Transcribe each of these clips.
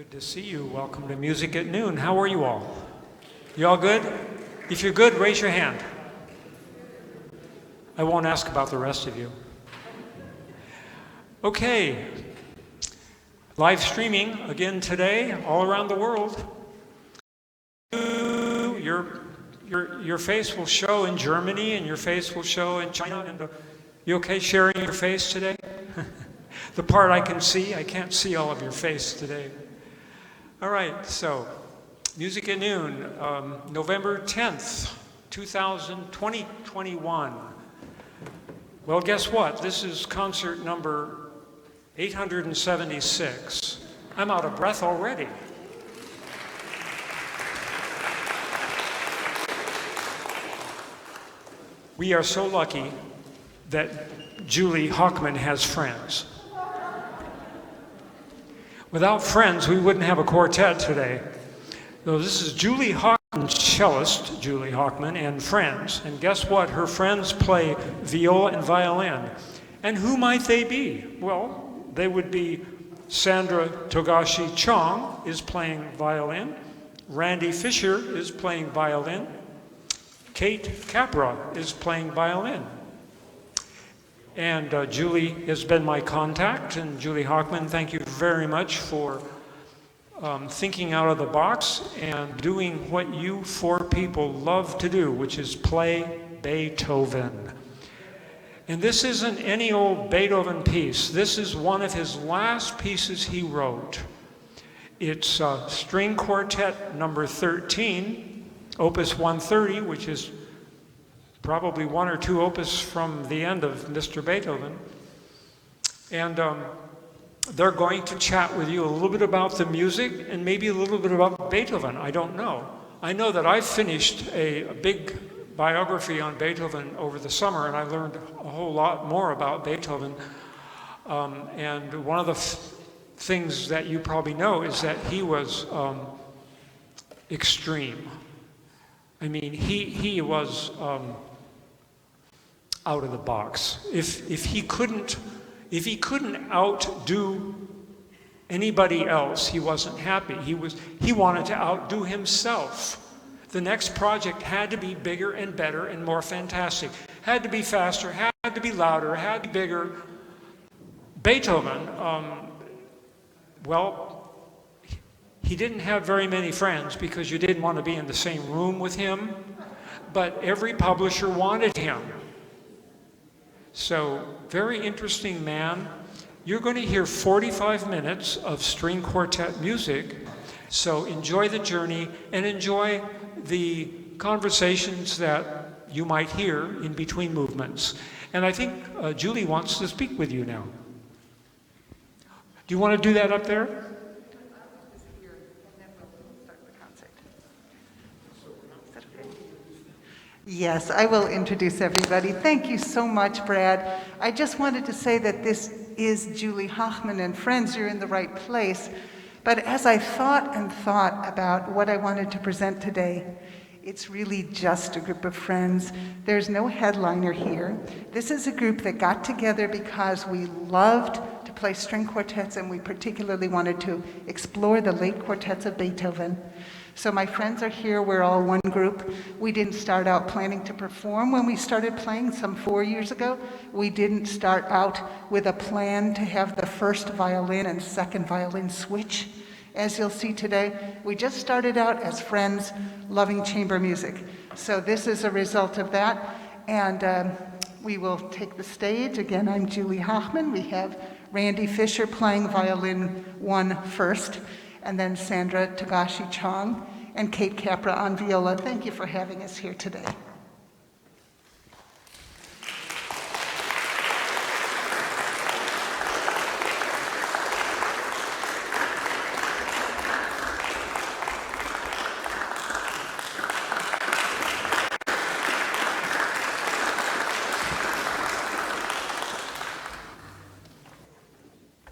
Good to see you. Welcome to Music at Noon. How are you all? You all good? If you're good, raise your hand. I won't ask about the rest of you. Okay. Live streaming again today, all around the world. Your face will show in Germany, and your face will show in China. And you okay sharing your face today? The part I can see, I can't see all of your face today. All right, so Music at Noon, November 10th, 2021. Well, guess what? This is concert number 876. I'm out of breath already. We are so lucky that Julie Hochman has friends. Without friends, we wouldn't have a quartet today. So this is Julie Hochman, cellist, Julie Hochman, and friends. And guess what? Her friends play viola and violin. And who might they be? Well, they would be Sandra Togashi Chong is playing violin. Randy Fisher is playing violin. Kate Capra is playing violin. And Julie has been my contact, and Julie Hochman, thank you very much for thinking out of the box and doing what you four people love to do, which is play Beethoven. And this isn't any old Beethoven piece. This is one of his last pieces he wrote. It's String Quartet number 13, Opus 130, which is probably one or two opus from the end of Mr. Beethoven. And they're going to chat with you a little bit about the music and maybe a little bit about Beethoven. I don't know. I know that I finished a big biography on Beethoven over the summer, and I learned a whole lot more about Beethoven. And one of the things that you probably know is that he was extreme. I mean, he was out of the box. If he couldn't outdo anybody else, he wasn't happy. He wanted to outdo himself. The next project had to be bigger and better and more fantastic. Had to be faster, had to be louder, had to be bigger. Beethoven, well, he didn't have very many friends because you didn't want to be in the same room with him, but every publisher wanted him. So, very interesting man. You're going to hear 45 minutes of string quartet music, so enjoy the journey and enjoy the conversations that you might hear in between movements. And I think Julie wants to speak with you now. Do you want to do that up there? Yes, I will introduce everybody. Thank you so much, Brad. I just wanted to say that this is Julie Hochman and friends. You're in the right place. But as I thought about what I wanted to present today, it's really just a group of friends. There's no headliner here. This is a group that got together because we loved to play string quartets, and we particularly wanted to explore the late quartets of Beethoven. So my friends are here, we're all one group. We didn't start out planning to perform when we started playing some 4 years ago. We didn't start out with a plan to have the first violin and second violin switch. As you'll see today, we just started out as friends loving chamber music. So this is a result of that. And we will take the stage. Again, I'm Julie Hochman. We have Randy Fisher playing violin 1 first, and then Sandra Togashi Chong and Kate Capra on viola. Thank you for having us here today.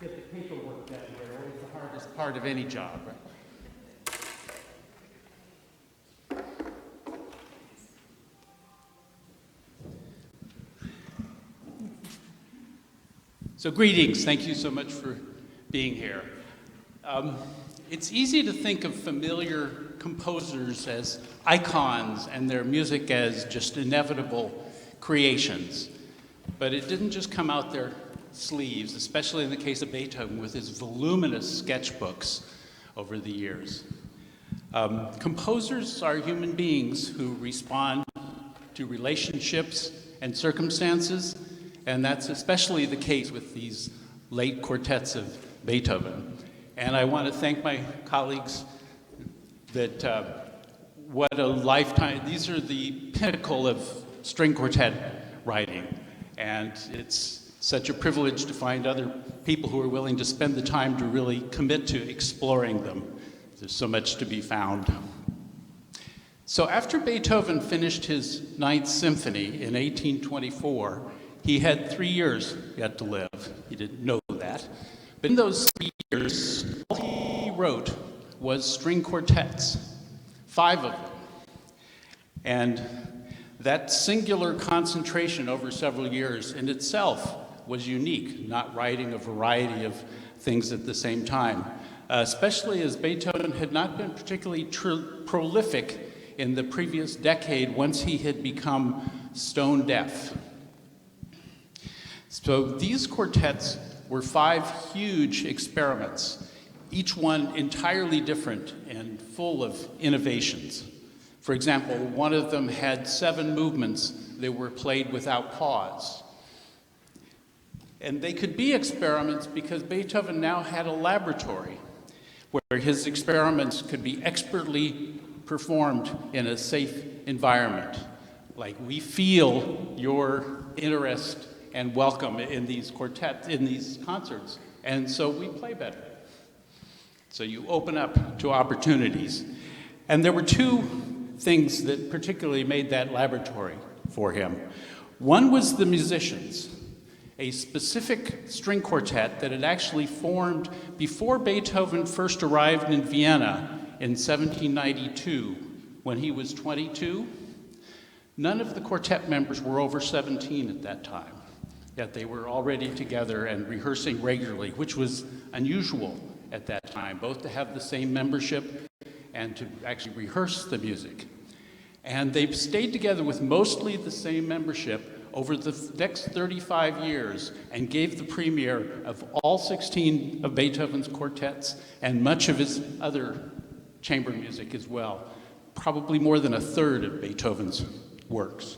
Get the paperwork that way, always the hardest part of any job, right? So greetings, thank you so much for being here. It's easy to think of familiar composers as icons and their music as just inevitable creations. But it didn't just come out their sleeves, especially in the case of Beethoven with his voluminous sketchbooks over the years. Composers are human beings who respond to relationships and circumstances, and that's especially the case with these late quartets of Beethoven. And I want to thank my colleagues that what a lifetime, these are the pinnacle of string quartet writing. And it's such a privilege to find other people who are willing to spend the time to really commit to exploring them. There's so much to be found. So after Beethoven finished his Ninth Symphony in 1824, he had 3 years yet to live. He didn't know that. But in those 3 years, all he wrote was string quartets, 5 of them. And that singular concentration over several years in itself was unique, not writing a variety of things at the same time, especially as Beethoven had not been particularly prolific in the previous decade once he had become stone deaf. So these quartets were 5 huge experiments, each one entirely different and full of innovations. For example, one of them had 7 movements that were played without pause. And they could be experiments because Beethoven now had a laboratory where his experiments could be expertly performed in a safe environment. Like, we feel your interest and welcome in these quartets, in these concerts, and so we play better. So you open up to opportunities. And there were 2 things that particularly made that laboratory for him. One was the musicians, a specific string quartet that had actually formed before Beethoven first arrived in Vienna in 1792, when he was 22. None of the quartet members were over 17 at that time, yet they were already together and rehearsing regularly, which was unusual at that time, both to have the same membership and to actually rehearse the music. And they've stayed together with mostly the same membership over the next 35 years and gave the premiere of all 16 of Beethoven's quartets and much of his other chamber music as well, probably more than 1/3 of Beethoven's works.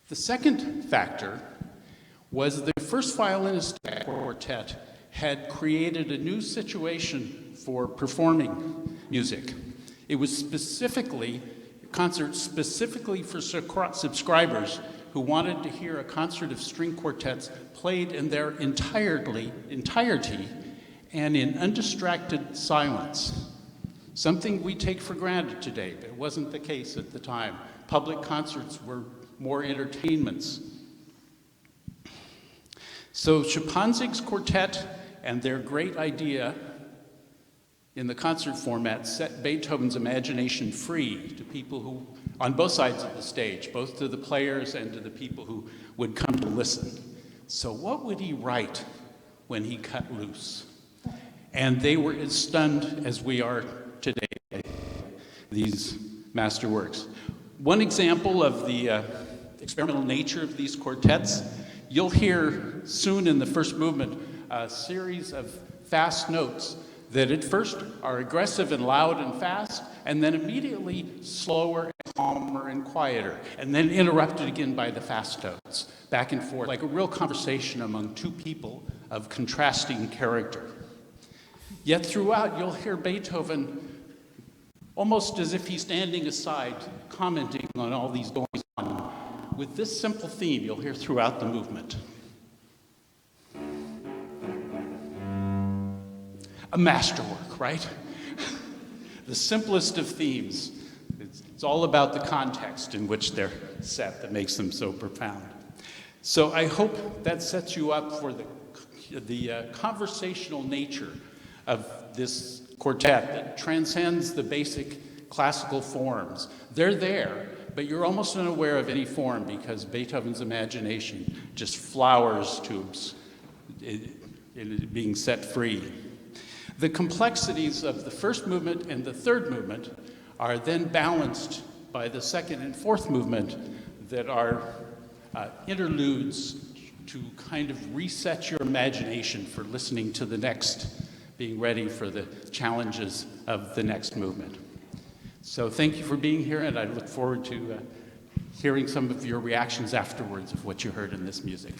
The second factor was the first violinist quartet had created a new situation for performing music. It was specifically concerts specifically for subscribers who wanted to hear a concert of string quartets played in their entirety and in undistracted silence. Something we take for granted today, but it wasn't the case at the time. Public concerts were more entertainments. So Schimpanzig's quartet and their great idea in the concert format set Beethoven's imagination free to people who, on both sides of the stage, both to the players and to the people who would come to listen. So what would he write when he cut loose? And they were as stunned as we are today, these masterworks. One example of the experimental nature of these quartets, you'll hear soon in the first movement a series of fast notes that at first are aggressive and loud and fast, and then immediately slower and calmer and quieter, and then interrupted again by the fast notes, back and forth, like a real conversation among 2 people of contrasting character. Yet throughout, you'll hear Beethoven almost as if he's standing aside, commenting on all these goings on, with this simple theme you'll hear throughout the movement. A masterwork, right? The simplest of themes. It's all about the context in which they're set that makes them so profound. So I hope that sets you up for the conversational nature of this quartet that transcends the basic classical forms. They're there, but you're almost unaware of any form because Beethoven's imagination just flowers to it being set free. The complexities of the first movement and the third movement are then balanced by the second and fourth movement that are interludes to kind of reset your imagination for listening to the next, being ready for the challenges of the next movement. So thank you for being here, and I look forward to hearing some of your reactions afterwards of what you heard in this music.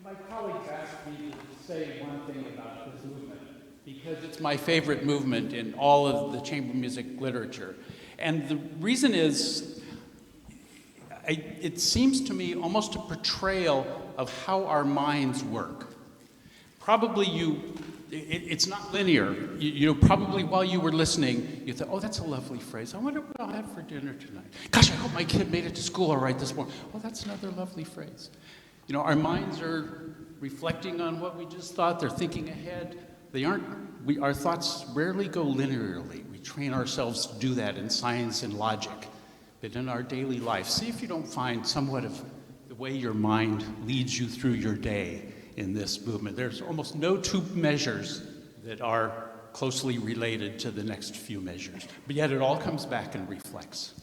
My colleagues asked me to say one thing about this movement because it's my favorite movement in all of the chamber music literature. And the reason is, it seems to me almost a portrayal of how our minds work. Probably it's not linear. You know, probably while you were listening, you thought, oh, that's a lovely phrase. I wonder what I'll have for dinner tonight. Gosh, I hope my kid made it to school all right this morning. Oh, that's another lovely phrase. You know, our minds are reflecting on what we just thought. They're thinking ahead. Our thoughts rarely go linearly. We train ourselves to do that in science and logic. But in our daily life, see if you don't find somewhat of the way your mind leads you through your day in this movement. There's almost no two measures that are closely related to the next few measures. But yet it all comes back and reflects.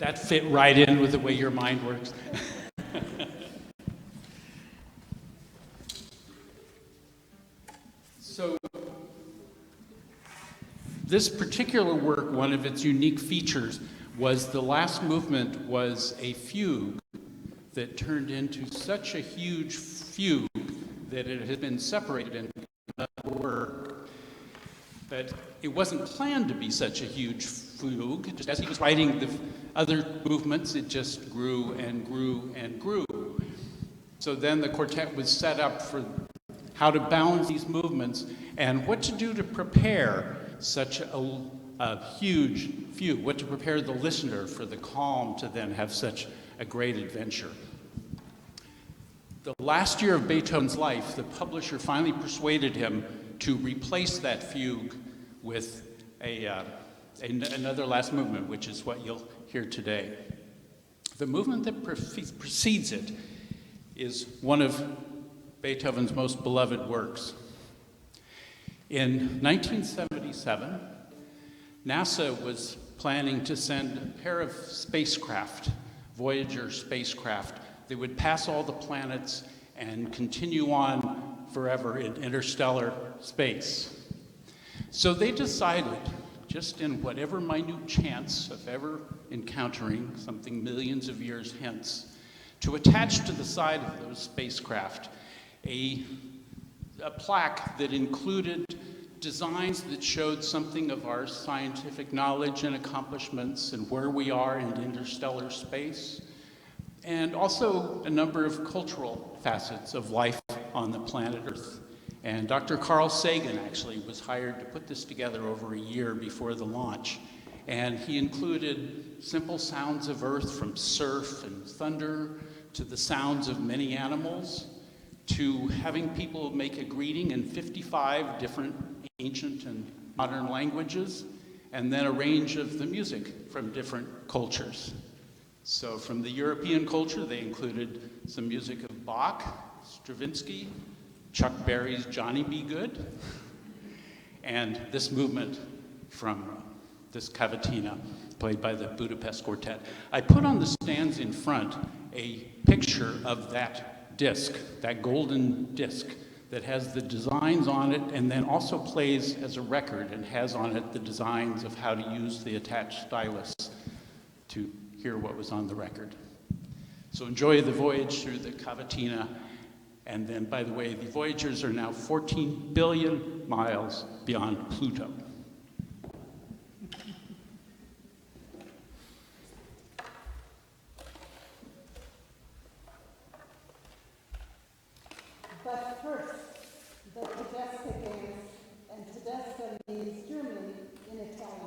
that fit right in with the way your mind works? So this particular work, one of its unique features was the last movement was a fugue that turned into such a huge fugue that it had been separated into another work. But it wasn't planned to be such a huge fugue. Just as he was writing the other movements, it just grew and grew and grew. So then the quartet was set up for how to balance these movements and what to do to prepare such a huge fugue, what to prepare the listener for the calm to then have such a great adventure. The last year of Beethoven's life, the publisher finally persuaded him to replace that fugue with another last movement, which is what you'll hear today. The movement that precedes it is one of Beethoven's most beloved works. In 1977, NASA was planning to send a pair of spacecraft, Voyager spacecraft, that would pass all the planets and continue on forever in interstellar space. So they decided, just in whatever minute chance of ever encountering something millions of years hence, to attach to the side of those spacecraft a plaque that included designs that showed something of our scientific knowledge and accomplishments and where we are in interstellar space, and also a number of cultural facets of life on the planet Earth. And Dr. Carl Sagan actually was hired to put this together over a year before the launch. And he included simple sounds of Earth, from surf and thunder to the sounds of many animals, to having people make a greeting in 55 different ancient and modern languages, and then a range of the music from different cultures. So from the European culture, they included some music of Bach, Stravinsky, Chuck Berry's Johnny B. Good, and this movement from this Cavatina, played by the Budapest Quartet. I put on the stands in front a picture of that disc, that golden disc that has the designs on it and then also plays as a record and has on it the designs of how to use the attached stylus to hear what was on the record. So enjoy the voyage through the Cavatina. And then, by the way, the Voyagers are now 14 billion miles beyond Pluto. But first, the tedesca dance, and tedesca means Germany in Italian.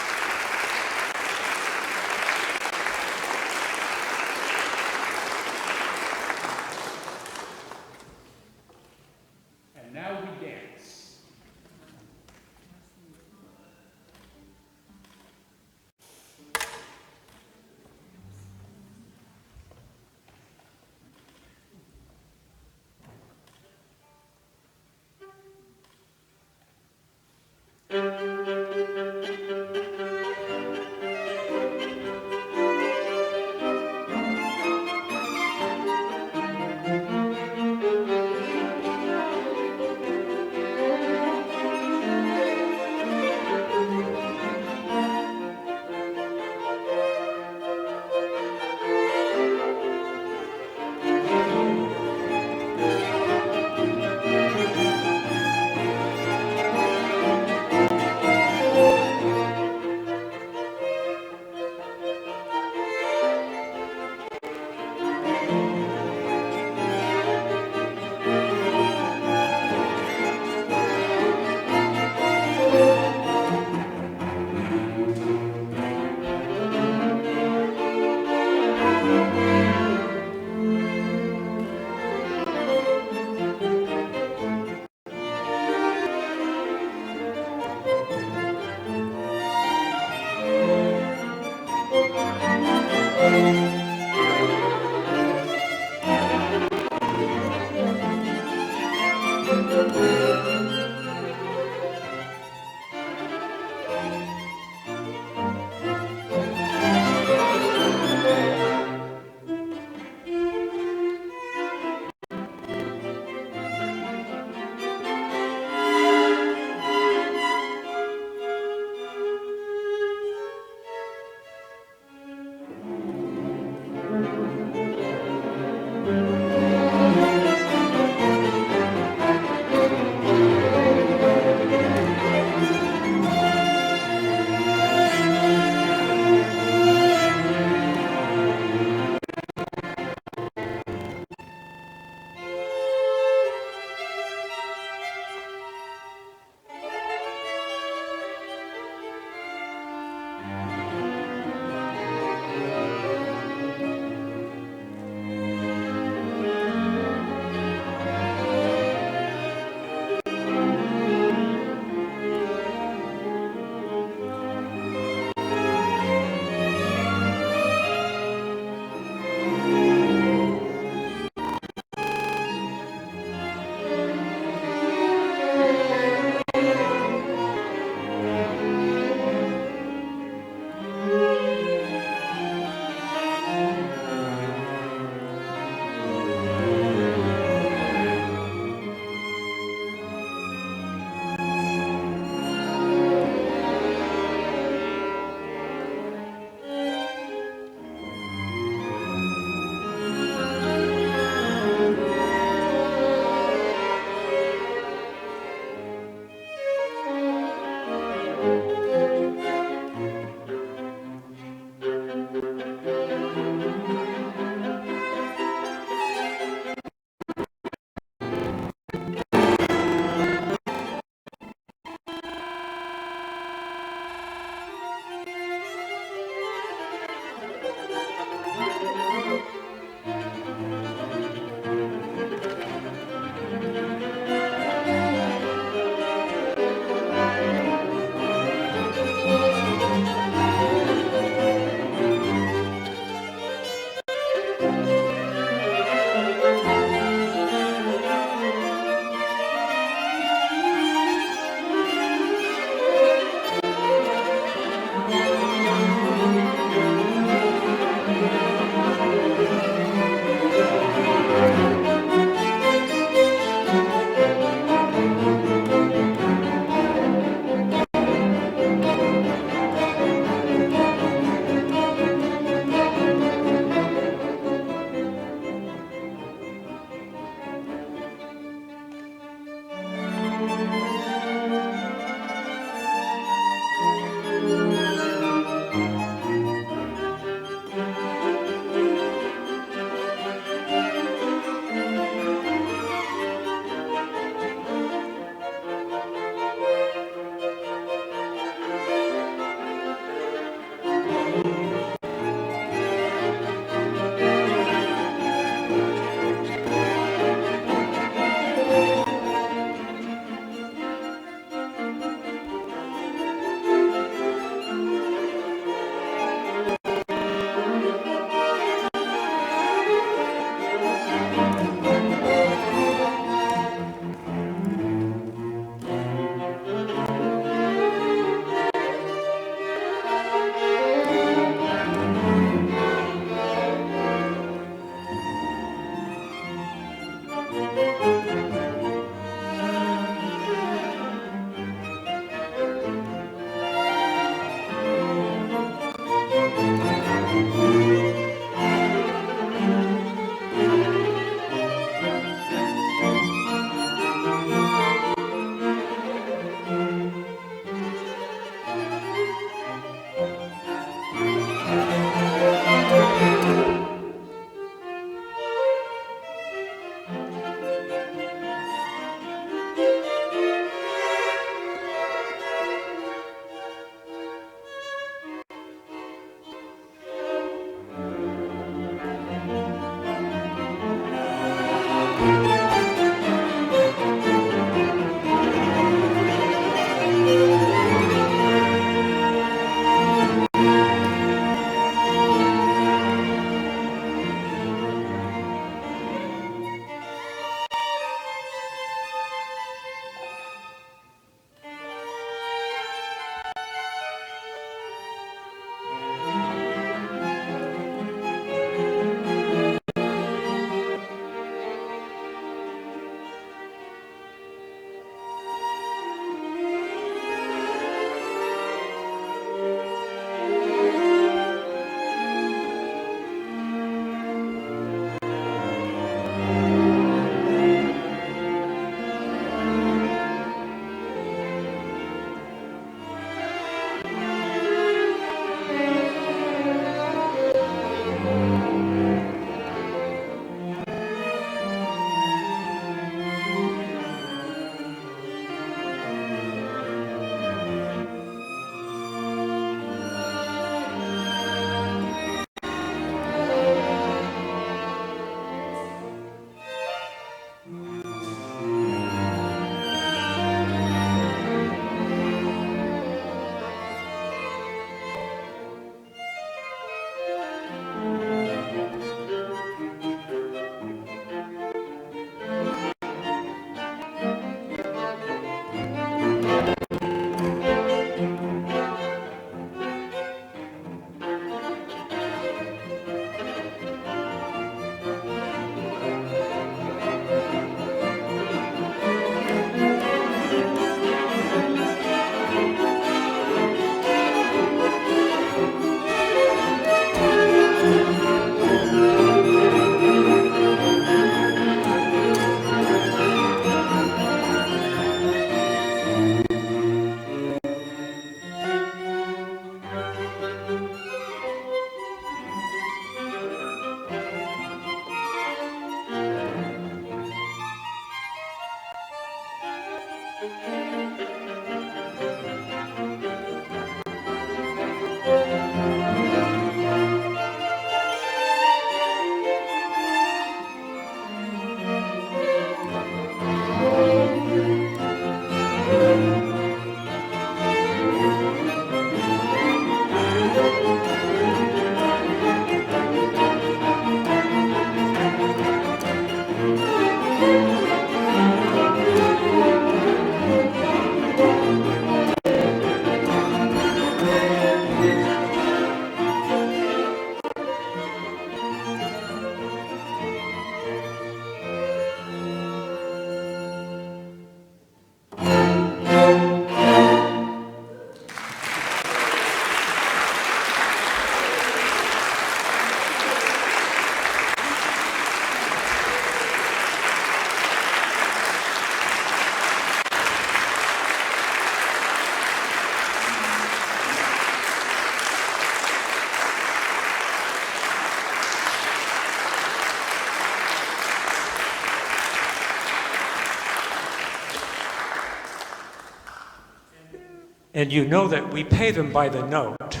And you know that we pay them by the note,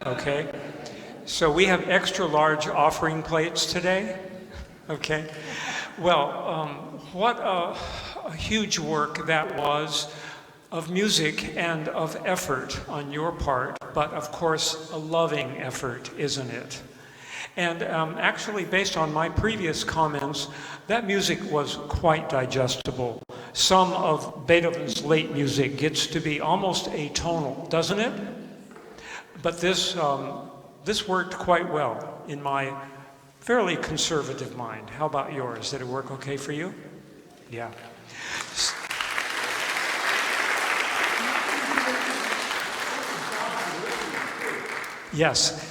okay? So we have extra large offering plates today, okay? Well, what a huge work that was of music and of effort on your part, but of course a loving effort, isn't it? And actually, based on my previous comments, that music was quite digestible. Some of Beethoven's late music gets to be almost atonal, doesn't it? But this worked quite well in my fairly conservative mind. How about yours? Did it work okay for you? Yeah. Yes.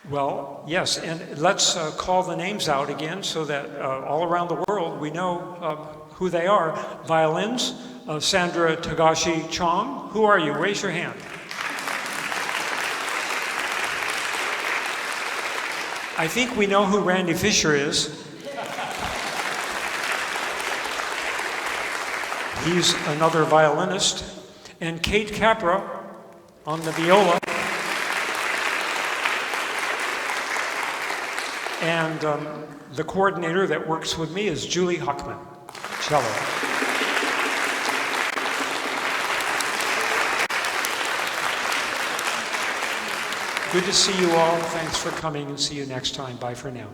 Well, yes, and let's call the names out again so that all around the world we know who they are. Violins, Sandra, Togashi, Chong. Who are you? Raise your hand. I think we know who Randy Fisher is. He's another violinist. And Kate Capra on the viola. And the coordinator that works with me is Julie Hochman, cello. Good to see you all. Thanks for coming, and see you next time. Bye for now.